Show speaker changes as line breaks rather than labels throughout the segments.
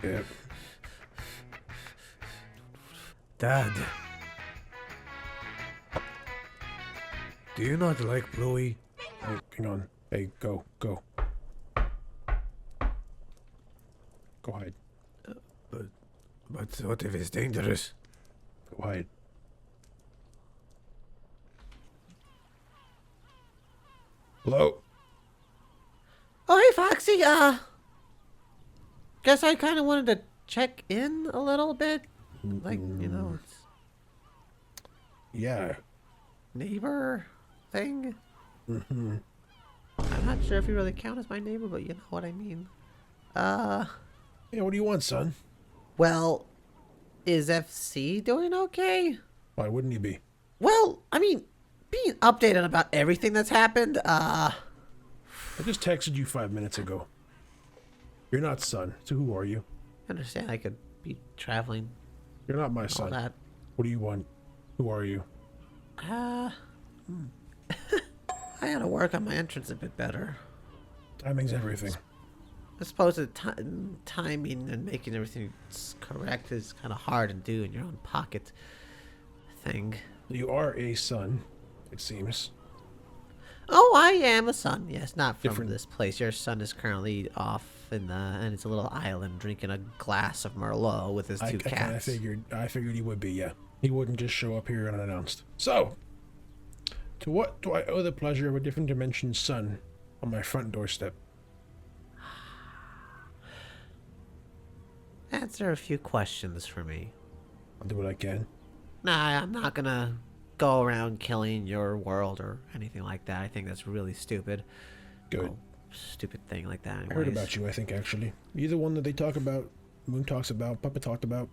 Yeah.
Dad, do you not like Bluey?
Hey, hang on. Hey, go. Go hide.
But what if it's dangerous?
Go hide. Hello?
Oh, hey, Foxy. Guess I kind of wanted to check in a little bit. Like, it's
Yeah.
neighbor thing. I'm not sure if you really count as my neighbor, but you know what I mean.
Yeah, what do you want, son?
Well, is FC doing okay?
Why wouldn't he be?
Well, I mean, being updated about everything that's happened,
I just texted you 5 minutes ago. You're not son, so who are you?
I understand I could be traveling,
You're not my
all
son.
that.
What do you want? Who are you?
I gotta work on my entrance a bit better.
Timing's everything.
I suppose the timing and making everything correct is kind of hard to do in your own pocket thing.
You are a son, it seems.
Oh, I am a son. Yes, not from
Different.
this place. Your son is currently off and it's a little island drinking a glass of Merlot with his two cats.
I figured he would be, yeah. He wouldn't just show up here unannounced. So, to what do I owe the pleasure of a different dimension's son on my front doorstep?
Answer a few questions for me.
I'll do what I can.
Nah, I'm not gonna go around killing your world or anything like that. I think that's really stupid.
Good.
Oh, stupid thing like that.
I heard about you, I think, actually. You're the one that they talk about, Moon talks about, Papa talked about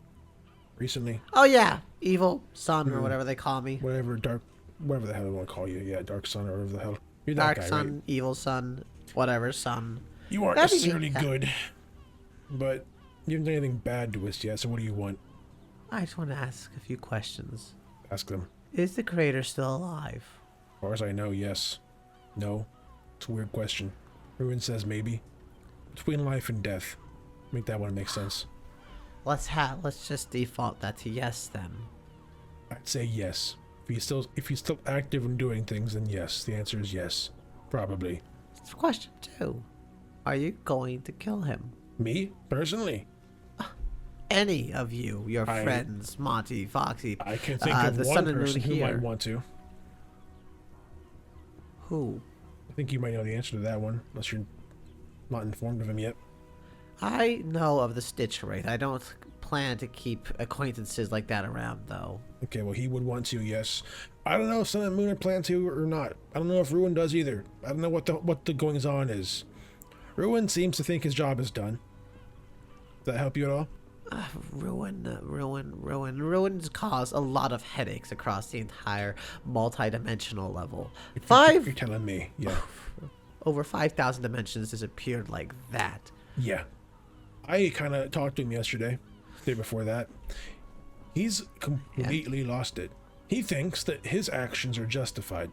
recently.
Oh yeah, evil son or whatever they call me.
Whatever the hell they want to call you. Yeah, Dark Son or whatever the hell. You're that
Dark
guy,
son,
right?
evil son, whatever son.
You aren't
That'd be
necessarily
me.
good, but you haven't done anything bad to us yet, so what do you want?
I just want to ask a few questions.
Ask them.
Is the creator still alive?
As far as I know, yes. No. It's a weird question. Ruin says maybe. Between life and death. Make that one make sense.
Let's just default that to yes then.
I'd say yes. If he's still active and doing things, then yes. The answer is yes. Probably.
Question 2. Are you going to kill him?
Me? Personally?
Any of you, your friends, Monty, Foxy,
I can think of
the
one
Sun and Moon
person who
here.
might want to.
Who?
I think you might know the answer to that one, unless you're not informed of him yet.
I know of the Stitch Wraith. I don't plan to keep acquaintances like that around, though.
Okay, well, he would want to, yes. I don't know if Sun and Moon are planned to or not. I don't know if Ruin does either. I don't know what the goings on is. Ruin seems to think his job is done. Does that help you at all?
Ruins cause a lot of headaches across the entire multi-dimensional level.
You're telling me, yeah.
Over 5,000 dimensions disappeared like that.
Yeah. I kind of talked to him yesterday, day before that. He's completely lost it. He thinks that his actions are justified.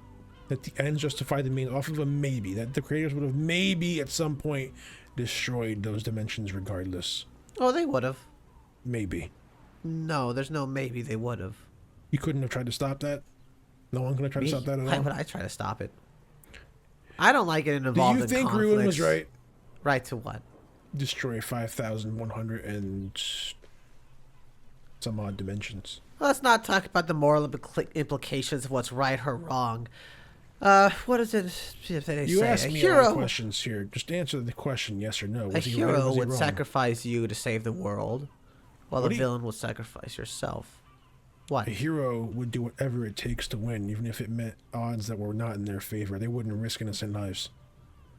That the ends justify the means off of a maybe. That the creators would have maybe at some point destroyed those dimensions regardless.
Oh, they would have.
Maybe.
No, there's no maybe they would have.
You couldn't have tried to stop that? No one could have tried to stop that at
Why
all?
would I try to stop it? I don't like getting involved in
Do you think
conflicts.
Ruin was right?
Right to what?
Destroy 5,100 and some odd dimensions.
Let's not talk about the moral implications of what's right or wrong. What is it they
You
say?
asked
A
me a lot of
hero,
questions here. Just answer the question, yes or no.
a
Was he right or
hero
was he
would
wrong?
sacrifice you to save the world, while
What
the
do you-
villain would sacrifice yourself. What?
A hero would do whatever it takes to win, even if it meant odds that were not in their favor. They wouldn't risk innocent lives.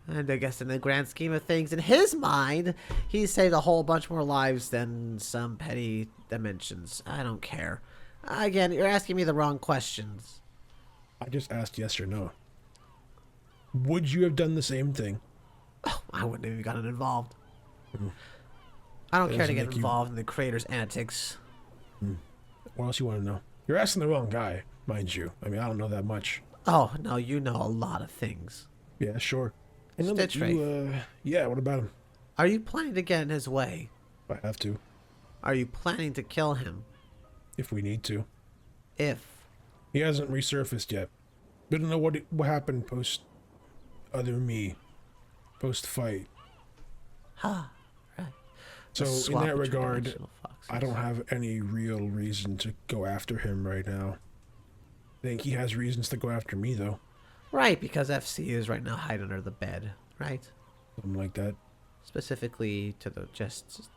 And I guess in the grand scheme of things, in his mind, he saved a whole bunch more lives than some petty dimensions. I don't care. Again, you're asking me the wrong questions.
I just asked yes or no. Would you have done the same thing?
Oh, I wouldn't have even gotten involved. I don't care to
Doesn't
get
make you-
involved in the creator's antics.
What else you want to know? You're asking the wrong guy, mind you. I mean, I don't know that much.
Oh, no, you know a lot of things.
Yeah, sure. I know that
Stitch Wraith.
yeah, what about him?
Are you planning to get in his way?
I have to,
Are you planning to kill him?
if we need to.
If.
He hasn't resurfaced yet. We don't know what happened post other me, post fight.
Right.
So
Let's
in
swap
that
between
regard,
dimensional foxes.
I don't have any real reason to go after him right now. I think he has reasons to go after me though.
Right, because FC is right now hiding under the bed, right?
Something like that.
Specifically to the just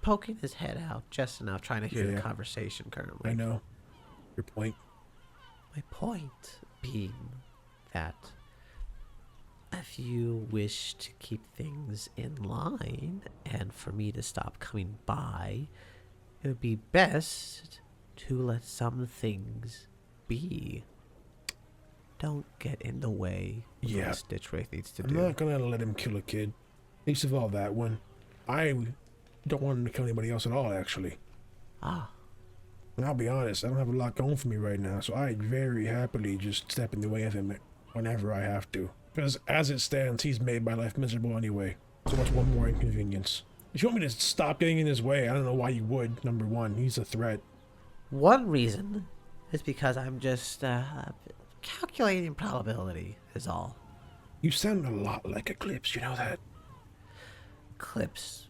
poking his head out just enough, trying to hear
Yeah.
the conversation currently.
I know. Your point.
My point being that if you wish to keep things in line and for me to stop coming by, it would be best to let some things be. Don't get in the way of
Yeah.
what Stitch Wraith needs to
I'm
do.
not gonna let him kill a kid. Least of all that one. I don't want him to kill anybody else at all, actually.
Ah,
And I'll be honest, I don't have a lot going for me right now, so I very happily just step in the way of him whenever I have to. Because as it stands, he's made my life miserable anyway. So what's one more inconvenience? If you want me to stop getting in his way, I don't know why you would. Number one, he's a threat.
one reason is because I'm just calculating probability is all.
You sound a lot like Eclipse, you know that?
Clips.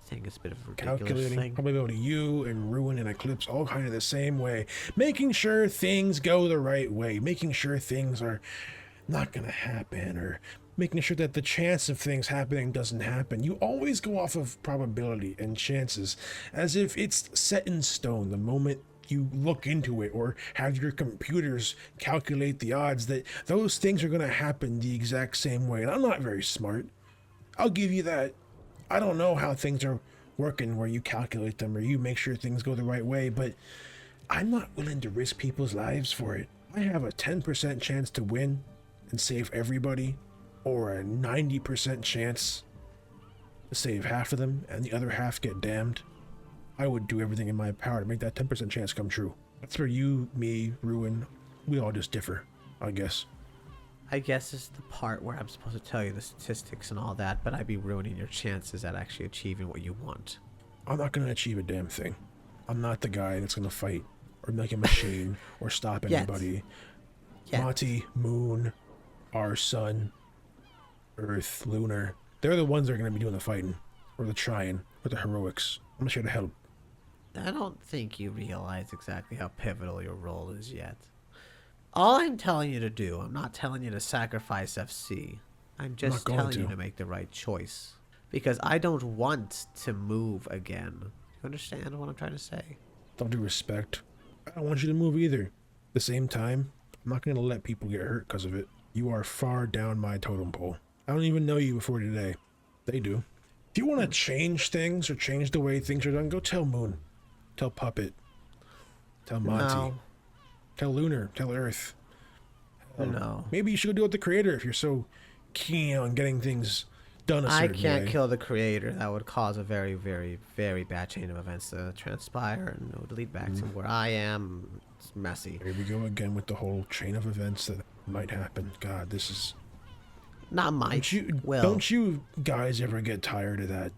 I think it's a bit of a ridiculous
Calculating
thing.
probability, you and Ruin and Eclipse all kind of the same way. Making sure things go the right way. Making sure things are not going to happen, or making sure that the chance of things happening doesn't happen. You always go off of probability and chances as if it's set in stone the moment you look into it, or have your computers calculate the odds that those things are going to happen the exact same way. And I'm not very smart. I'll give you that. I don't know how things are working where you calculate them or you make sure things go the right way, but I'm not willing to risk people's lives for it. I have a 10% chance to win and save everybody, or a 90% chance to save half of them and the other half get damned. I would do everything in my power to make that 10% chance come true. That's where you, me, Ruin, we all just differ, I guess.
I guess it's the part where I'm supposed to tell you the statistics and all that, but I'd be ruining your chances at actually achieving what you want.
I'm not going to achieve a damn thing. I'm not the guy that's going to fight or make a machine or stop
Yet.
anybody.
Yet.
Monty, Moon, our sun, Earth, Lunar, they're the ones that are going to be doing the fighting, or the trying, or the heroics. I'm just here to help.
I don't think you realize exactly how pivotal your role is yet. All I'm telling you to do, I'm not telling you to sacrifice FC. I'm just
going
telling you
to.
to make the right choice. Because I don't want to move again. You understand what I'm trying to say?
With all due respect, I don't want you to move either. At the same time, I'm not going to let people get hurt because of it. You are far down my totem pole. I don't even know you before today. They do. If you want to change things or change the way things are done, go tell Moon. Tell Puppet. Tell Monty.
No.
Tell Lunar. Tell Earth.
No.
Maybe you should go do it with the creator if you're so keen on getting things done a
I
certain
can't
way.
kill the creator. That would cause a very, very, very bad chain of events to transpire, and it would lead back to where I am. It's messy.
Here we go again with the whole chain of events that might happen. God, this is...
Not my will.
Don't you guys ever get tired of that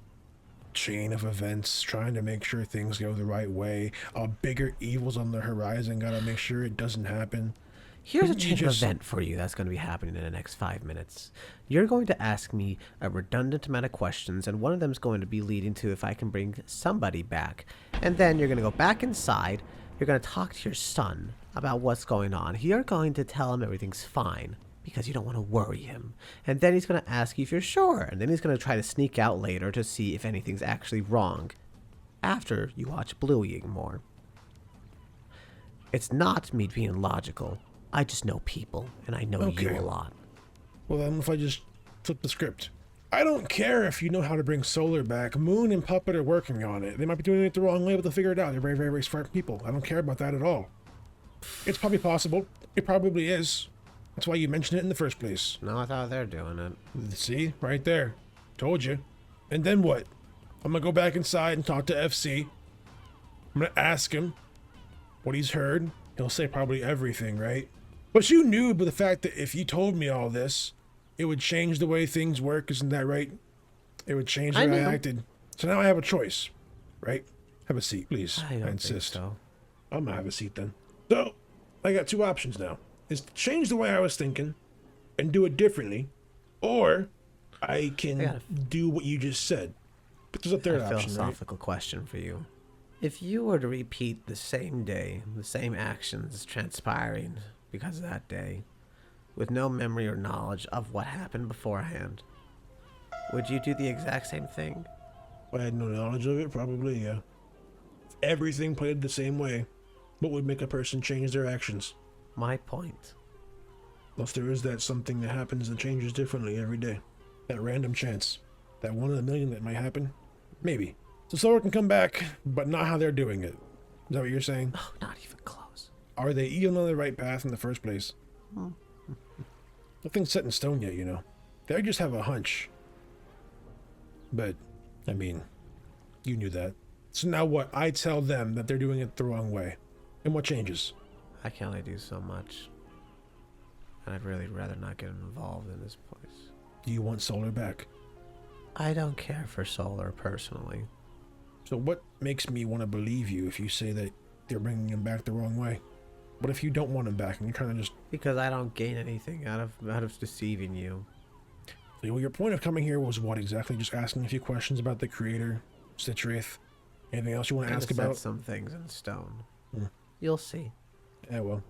chain of events, trying to make sure things go the right way? A bigger evil's on the horizon, gotta make sure it doesn't happen.
Here's a
Couldn't you
chain of
just-
event for you that's going to be happening in the next 5 minutes. You're going to ask me a redundant amount of questions, and one of them is going to be leading to if I can bring somebody back. And then you're going to go back inside. You're going to talk to your son about what's going on. You're going to tell him everything's fine because you don't want to worry him. And then he's going to ask you if you're sure. And then he's going to try to sneak out later to see if anything's actually wrong after you watch Blueying more. It's not me being logical. I just know people, and I know you
Okay.
a lot.
Well, then if I just flip the script. I don't care if you know how to bring Solar back. Moon and Puppet are working on it. They might be doing it the wrong way, but they'll figure it out. They're very, very, very smart people. I don't care about that at all. It's probably possible. It probably is. That's why you mentioned it in the first place.
No, I thought they're doing it.
See? Right there. Told you. And then what? I'm gonna go back inside and talk to FC. I'm gonna ask him what he's heard. He'll say probably everything, right? But you knew the fact that if you told me all this, it would change the way things work, isn't that right? It would change the
I
way I
knew.
acted. So now I have a choice. right? Have a seat, please.
I don't
insist.
think so.
I'm gonna have a seat then. So, I got two options now. Is to change the way I was thinking and do it differently, or I can do what you just said. But there's a third option, right?
Philosophical question for you. If you were to repeat the same day, the same actions transpiring because of that day, with no memory or knowledge of what happened beforehand, would you do the exact same thing?
If I had no knowledge of it, probably, yeah. If everything played the same way, what would make a person change their actions?
My point.
Well, if there is that something that happens that changes differently every day, that random chance, that 1 in a million that might happen, maybe. So Solar can come back, but not how they're doing it. Is that what you're saying?
Oh, not even close.
Are they even on the right path in the first place? Nothing's set in stone yet, you know. They just have a hunch. But, I mean, you knew that. So now what? I tell them that they're doing it the wrong way. And what changes?
I can only do so much. And I'd really rather not get involved in this place.
Do you want Solar back?
I don't care for Solar personally.
So what makes me want to believe you if you say that they're bringing him back the wrong way? What if you don't want him back and you're trying to just...
Because I don't gain anything out of deceiving you.
So your point of coming here was what exactly? Just asking a few questions about the creator, Citraith. Anything else you want to ask about?
Set some things in stone.
Hmm.
You'll see.
Yeah, well.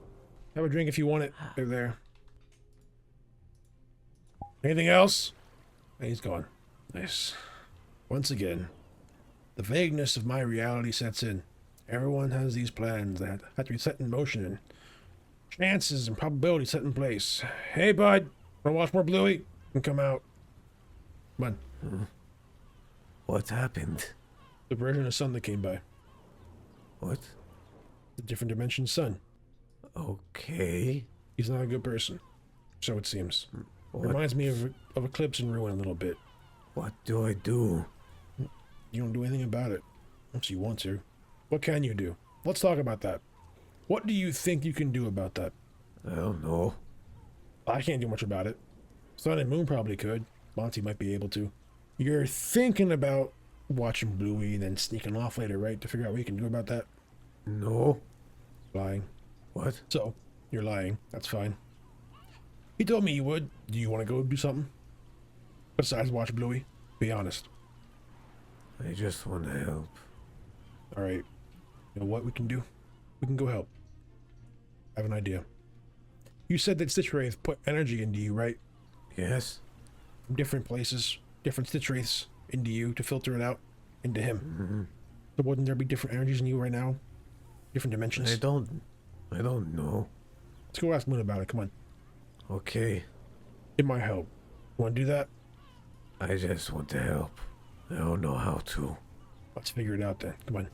Have a drink if you want it. They're there. Anything else? He's gone. Nice. Once again, the vagueness of my reality sets in. Everyone has these plans that have to be set in motion and chances and probabilities set in place. Hey, bud. Wanna watch more Bluey? You can come out. Come on.
What happened?
The version of Sun that came by.
What?
The different dimension Sun.
Okay.
He's not a good person. So it seems.
What?
Reminds me of Eclipse and Ruin a little bit.
What do I do?
You don't do anything about it. Unless you want to. What can you do? Let's talk about that. What do you think you can do about that?
I don't know.
I can't do much about it. Sun and Moon probably could. Monty might be able to. You're thinking about watching Bluey and then sneaking off later, right? To figure out what you can do about that?
No.
Lying.
What?
So, you're lying. That's fine. He told me you would. Do you want to go do something? Besides watch Bluey? Be honest.
I just want to help.
Alright. You know what we can do? We can go help. I have an idea. You said that Citraith put energy into you, right?
Yes?
From different places, different Citraiths into you to filter it out into him.
Mm-hmm.
So wouldn't there be different energies in you right now? Different dimensions?
I don't know.
Let's go ask Moon about it, come on.
Okay.
It might help. You want to do that?
I just want to help. I don't know how to.
Let's figure it out then, come on.